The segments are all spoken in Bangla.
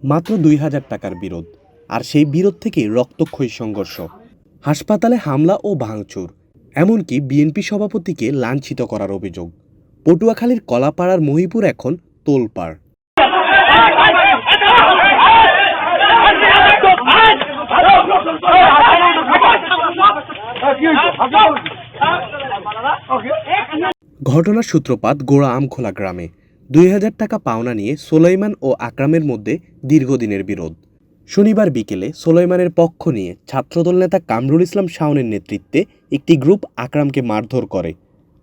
মাত্র ২,০০০ টাকার বিরোধ, আর সেই বিরোধ থেকে রক্তক্ষয়ী সংঘর্ষ, হাসপাতালে হামলা ও ভাঙচুর, এমনকি বিএনপি সভাপতিকে লাঞ্ছিত করার অভিযোগ। পটুয়াখালীর কলাপাড়ার মহিপুর এখন তোলপাড়। ঘটনার সূত্রপাত গোড়া আমখোলা গ্রামে। ২,০০০ টাকা পাওনা নিয়ে সোলাইমান ও আকরামের মধ্যে দীর্ঘদিনের বিরোধ। শনিবার বিকেলে সোলাইমানের পক্ষ নিয়ে ছাত্রদল নেতা কামরুল ইসলাম শাওনের নেতৃত্বে একটি গ্রুপ আকরামকে মারধর করে।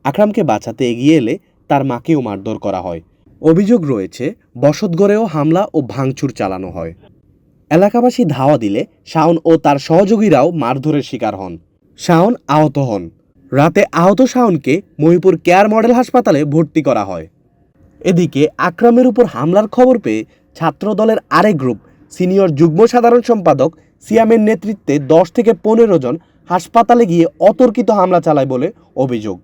আকরামকে বাঁচাতে এগিয়ে এলে তার মাকেও মারধর করা হয়। অভিযোগ রয়েছে বসতঘরেও হামলা ও ভাঙচুর চালানো হয়। এলাকাবাসী ধাওয়া দিলে শাওন ও তার সহযোগীরাও মারধরের শিকার হন। শাওন আহত হন। রাতে আহত শাওনকে মহিপুর কেয়ার মডেল হাসপাতালে ভর্তি করা হয়। এদিকে আকরামের উপর হামলার খবর পেয়ে ছাত্রদলের আরেক গ্রুপ সিনিয়র যুগ্ম সাধারণ সম্পাদক সিয়ামের নেতৃত্বে ১০ থেকে ১৫ জন হাসপাতালে গিয়ে অতর্কিত হামলা চালায় বলে অভিযোগ।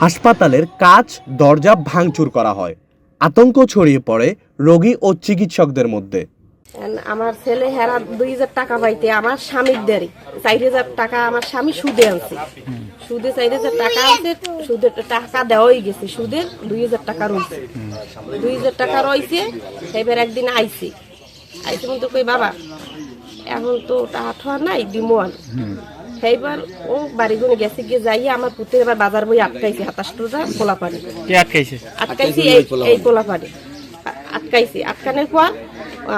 হাসপাতালের কাচ দরজা ভাঙচুর করা হয়। আতঙ্ক ছড়িয়ে পড়ে রোগী ও চিকিৎসকদের মধ্যে। আমার ছেলে হেরা ২,০০০ টাকা পাইতে আমার স্বামীর দেরি ৪,০০০ টাকা আমার স্বামী সুদে আনছে, সুদে ৪,০০০ টাকা আছে, সুদের টাকা দেওয়াই গেছে, সুদের ২,০০০ টাকা রয়েছে, ২,০০০ টাকা রয়েছে। এবার একদিন আইসি মতো কই বাবা এখন তো টাকা ঠোয়া নাই দিমোয়ান। সেইবার ও বাড়ি গুনে গেছে গিয়ে যাইয়ে আমার পুত্রের এবার বাজার বই আটকাইছে ২৭টা পোলাপানি আটকাইছি এই পোলাপানি আটকাইছি। আটকানোর পর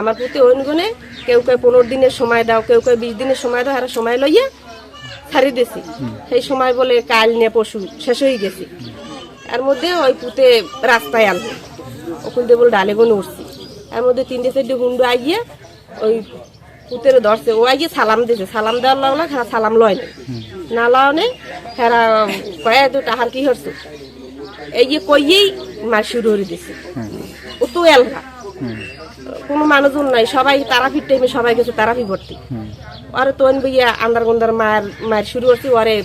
আমার প্রতি অনগুনে কেউ কেউ ১৫ দিনের সময় দাও, কেউ কেউ ২০ দিনের সময় দাও, এরা সময় লইয়া ছাড়ি দিছি। সেই সময় বলে কাল নিয়ে পশু শেষ হয়ে গেছি। এর মধ্যে ওই পুঁতে রাস্তায় আনবে ওখান দিয়ে বলে ডালে গুনে উঠছি। এর মধ্যে ৩-৪ হুন্ডু আইয়ে ওই পুঁতের ধরছে, ও আইয়ে সালাম দিয়েছে, সালাম দেওয়ার লাগলো হ্যাঁ সালাম লয় না লওনে হ্যাঁ কয়ে তো টাহার কি হচ্ছে এই যে কইয়েই মার শুরু করে দিছে। ও তো এলঘা কোনো মানুষজন নাই, সবাই তারাপির টাইমে সবাই গেছে তারাপি ভর্তি। ওরে তো বইয়া আন্দার গন্দার মায়ের শুরু করছি, ওরে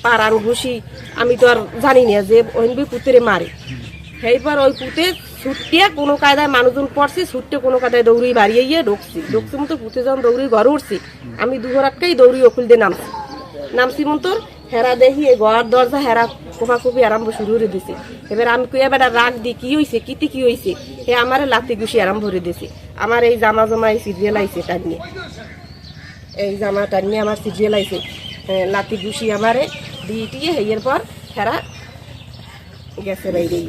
পাড়ান ঘুষি আমি তো আর জানি না যে ওইন বই পুতেরে মারে। সেইবার ওই পুঁতে ছুটটিয়া কোনো কায়দায় মানুষজন পড়ছে, ছুটতে কোনো কায়দায় দৌড়ি বাড়িয়ে গিয়ে ঢুকছি মতো পুঁতে যখন দৌড়ি ঘরে উঠছি আমি দুঘর আটকাই দৌড়ি ওকুল দিয়ে নামছি মতো হেরা দেখি ঘর দরজা হেরা কোপাকুপি আরম্ভ শুরু করে দিছে। এবার আমি কুয়া বেটা রাগ দি কি হয়েছে কি হয়েছে হে আমার লাতি ঘুষি আরম্ভ করে দিছে। আমার এই জামা এই সিরিয়াল আইছে টানিয়ে, এই জামা টানিয়ে আমার সিরিয়াল আইছে লাতি ঘুষি আমারে দিয়ে হেয়ের পর হেরা গেছে বাইরে।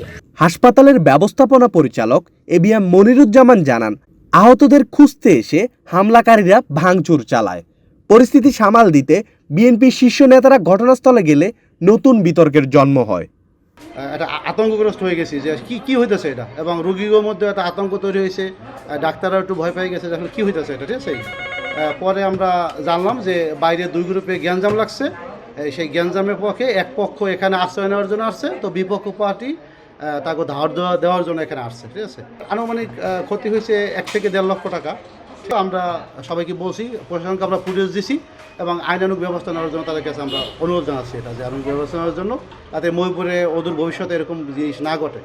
হাসপাতালের ব্যবস্থাপনা পরিচালক এবিএম মনিরুজ্জামান জানান, আহতদের খুঁজতে এসে হামলাকারীরা ভাঙচুর চালায়। পরিস্থিতি সামাল দিতে বিএনপির শীর্ষ নেতারা ঘটনাস্থলে গেলে নতুন বিতর্কের জন্ম হয়। একটা আতঙ্কগ্রস্ত হয়ে গেছি যে কি হইতেছে এটা, এবং রোগীর মধ্যে একটা আতঙ্ক তৈরি হয়েছে। ডাক্তাররা একটু ভয় পেয়ে গেছে আসলে কী হইতেছে এটা, ঠিক আছে। পরে আমরা জানলাম যে বাইরে 2 গ্রুপে গ্যাঞ্জাম লাগছে। সেই গ্যাঞ্জামের পক্ষে এক পক্ষ এখানে আশ্রয় নেওয়ার জন্য আসছে, তো বিপক্ষ পার্টি তাকে ধার দেওয়ার জন্য এখানে আসছে, ঠিক আছে। আনুমানিক ক্ষতি হয়েছে 1 থেকে 1.5 লক্ষ টাকা। আমরা সবাইকে বলছি, প্রশাসনকে আমরা ফুটেজ দিছি এবং আইনানুগ ব্যবস্থা নেওয়ার জন্য তাদের কাছে আমরা অনুরোধ জানাচ্ছি এটা যে আইনানুগ ব্যবস্থা নেওয়ার জন্য, যাতে মহিপুরে অদূর ভবিষ্যতে এরকম জিনিস না ঘটে।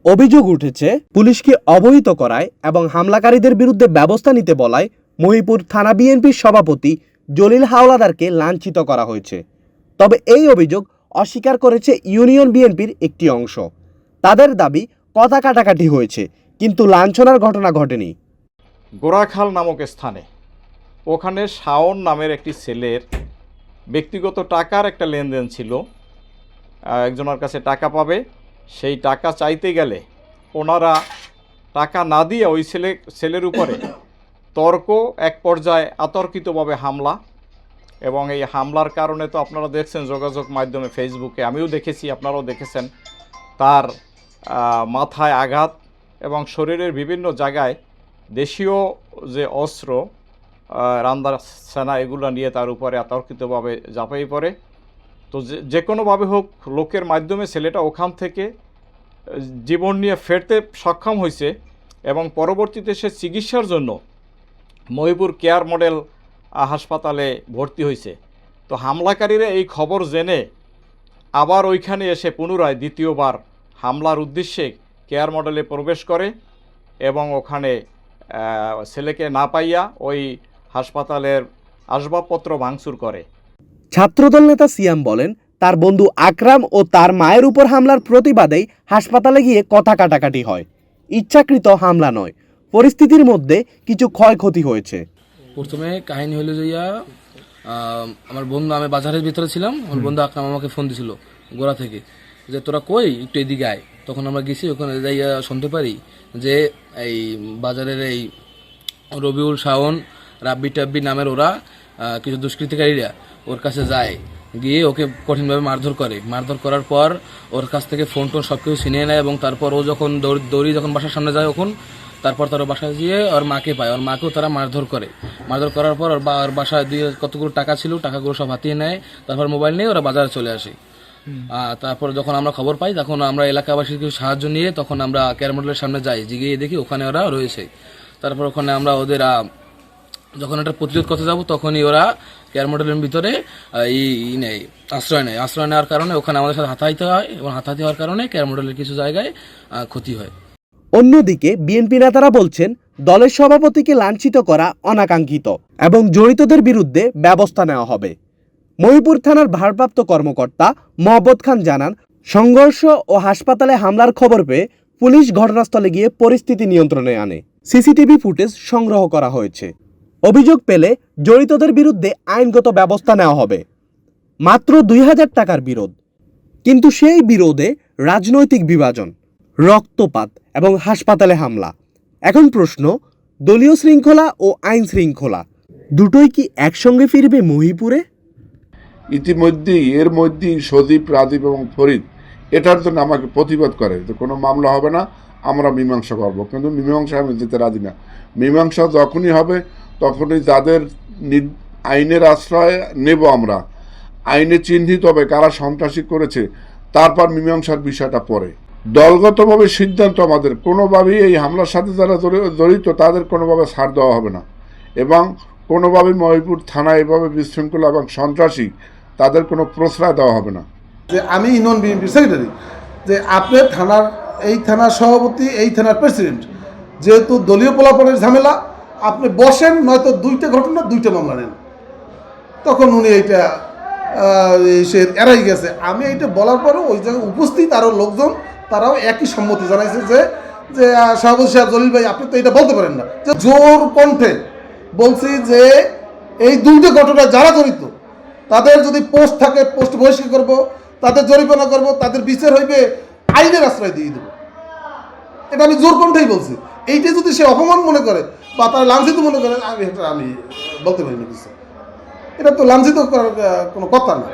অভিযোগ উঠেছে পুলিশকে অবহিত করায় এবং হামলাকারীদের বিরুদ্ধে ব্যবস্থা নিতে বলায় মহিপুর থানা বিএনপির সভাপতি জলিল হাওলাদারকে লাঞ্ছিত করা হয়েছে। তবে এই অভিযোগ অস্বীকার করেছে ইউনিয়ন বিএনপির একটি অংশ। তাদের দাবি কথা কাটাকাটি হয়েছে, কিন্তু লাঞ্ছনার ঘটনা ঘটেনি। গোরাখাল নামক স্থানে ওখানে শাওন নামের একটি ছেলের ব্যক্তিগত টাকার একটা লেনদেন ছিল। একজনের কাছে টাকা পাবে, সেই টাকা চাইতে গেলে ওনারা টাকা না দিয়ে ওই ছেলের উপরে তর্ক, এক পর্যায়ে অতর্কিতভাবে হামলা। এবং এই হামলার কারণে তো আপনারা দেখছেন যোগাযোগ মাধ্যমে ফেসবুকে, আমিও দেখেছি, আপনারাও দেখেছেন, তার মাথায় আঘাত এবং শরীরের বিভিন্ন জায়গায় দেশীয় যে অস্ত্র রান্দার সেনা এগুলো নিয়ে তার উপরে অতর্কিতভাবে ঝাঁপিয়ে পড়ে। তো যে কোনোভাবে হোক লোকের মাধ্যমে ছেলেটা ওখান থেকে জীবন নিয়ে ফেরতে সক্ষম হয়েছে এবং পরবর্তীতে সে চিকিৎসার জন্য মহিপুর কেয়ার মডেল হাসপাতালে ভর্তি হয়েছে। তো হামলাকারীরা এই খবর জেনে আবার ওইখানে এসে পুনরায় দ্বিতীয়বার হামলার উদ্দেশ্যে কেয়ার মডেলে প্রবেশ করে এবং ওখানে ছেলেকে না পাইয়া ওই হাসপাতালের আসবাবপত্র ভাঙচুর করে। ছাত্রদল নেতা সিয়াম বলেন, তার বন্ধু আকরাম ও তার মায়ের উপর হামলার প্রতিবাদেই হাসপাতালে গিয়ে কথা কাটাকাটি হয়। ইচ্ছাকৃত হামলা নয়, পরিস্থিতির মধ্যে কিছু ক্ষয়ক্ষতি হয়েছে। প্রথমে কাহিনী হলো যে আমার বন্ধু, আমি বাজারের ভিতরে ছিলাম, আমার বন্ধু আকরাম আমাকে ফোন দিছিল গোড়া থেকে যে তোরা কই, একটু এদিকে আয়। তখন আমরা গেছি, ওখানে যাইয়া শুনতে পারি যে এই বাজারের এই রবিউল, শাওন, রাব্বি টাব্বি নামের ওরা কিছু দুষ্কৃতিকারীরা ওর কাছে যায়, গিয়ে ওকে কঠিনভাবে মারধর করে। মারধর করার পর ওর কাছ থেকে ফোন টোন সব কিছু ছিনিয়ে নেয় এবং তারপর ও যখন দৌড়ি যখন বাসার সামনে যায়, তারপর তারা বাসায় গিয়ে ওর মাকে পায়, ওর মাকেও তারা মারধর করে। মারধর করার পর ওর বাসায় দিয়ে কতগুলো টাকা ছিল, টাকাগুলো সব হাতিয়ে নেয়। তারপর মোবাইল নিয়ে ওরা বাজারে চলে আসে। তারপর যখন আমরা খবর পাই, তখন আমরা এলাকাবাসীর কিছু সাহায্য নিয়ে তখন আমরা কেয়ার মডেলের সামনে যাই, গিয়ে দেখি ওখানে ওরা রয়েছে। তারপর ওখানে আমরা ওদের যখন এটা প্রতিরোধ করতে যাব, তখনই ওরা কেয়ার মডেলের ভিতরে আশ্রয় নেয়। আশ্রয় নেওয়ার কারণে ওখানে আমাদের সাথে হাতাহাতি হয় এবং হাতাহাতি হওয়ার কারণে কেয়ার মডেলের কিছু জায়গায় ক্ষতি হয়। অন্যদিকে বিএনপি নেতারা বলছেন, দলের সভাপতিকে লাঞ্ছিত করা অনাকাঙ্ক্ষিত এবং জড়িতদের বিরুদ্ধে ব্যবস্থা নেওয়া হবে। মহিপুর থানার ভারপ্রাপ্ত কর্মকর্তা মোহাম্মদ খান জানান, সংঘর্ষ ও হাসপাতালে হামলার খবর পেয়ে পুলিশ ঘটনাস্থলে গিয়ে পরিস্থিতি নিয়ন্ত্রণে আনে। সিসিটিভি ফুটেজ সংগ্রহ করা হয়েছে। অভিযোগ পেলে জড়িতদের বিরুদ্ধে আইনগত ব্যবস্থা নেওয়া হবে। মাত্র 2000 টাকার বিরোধ, কিন্তু সেই বিরোধে রাজনৈতিক বিভাজন, রক্তপাত এবং হাসপাতালে হামলা। এখন প্রশ্ন, দলীয় শৃঙ্খলা ও আইন শৃঙ্খলা দুটোই কি একসঙ্গে ফিরবে মহিপুরে? ইতিমধ্যেই এর মধ্যেই সজীব, রাজীব এবং ফরিদ এটার জন্য আমাকে প্রতিবাদ করে যে কোনো মামলা হবে না, আমরা মীমাংসা করব। কিন্তু মীমাংসা আমি যেতে রাজি না। মীমাংসা যখনই হবে তখনই যাদের আইনের আশ্রয় নেব, আমরা আইনে চিহ্নিত হবে কারা সন্ত্রাসী করেছে, তারপর মীমাংসার বিষয়টা পরে। দলগতভাবে সিদ্ধান্ত আমাদের, কোনোভাবেই এই হামলার সাথে যারা জড়িত তাদের কোনোভাবে ছাড় দেওয়া হবে না এবং কোনোভাবেই মহিপুর থানা এভাবে বিশৃঙ্খলা এবং সন্ত্রাসী তাদের কোনো প্রশ্রয় দেওয়া হবে না। যে আমি ইউনিয়ন বিএনপির সেক্রেটারি, যে আপনি থানার এই থানার সভাপতি, এই থানার প্রেসিডেন্ট, যেহেতু দলীয় পোলাপনের ঝামেলা, আপনি বসেন, নয়তো 2টা ঘটনা 2টা মামলা নেন। তখন উনি এইটা সে এড়াই গেছে। আমি এইটা বলার পরেও ওই জায়গায় উপস্থিত আরও লোকজন তারাও একই সম্মতি জানাইছে যে যে সভাপতি সাহেব, জলিল ভাই, আপনি তো এটা বলতে পারেন না। যে জোর কণ্ঠে বলছি যে এই 2টা ঘটনা যারা জড়িত তাদের যদি পোস্ট থাকে, পোস্ট বহিষ্কার করবো, তাদের জরিমানা করবো, তাদের বিচার হইবে, আইনের আশ্রয় দিয়ে দেবো। এটা আমি জোর কণ্ঠেই বলছি। এইটা যদি সে অপমান মনে করে বা তারা লাঞ্ছিত মনে করে, আমি বলতে পারি না কিছু। এটা তো লাঞ্ছিত করার কোনো কথা না।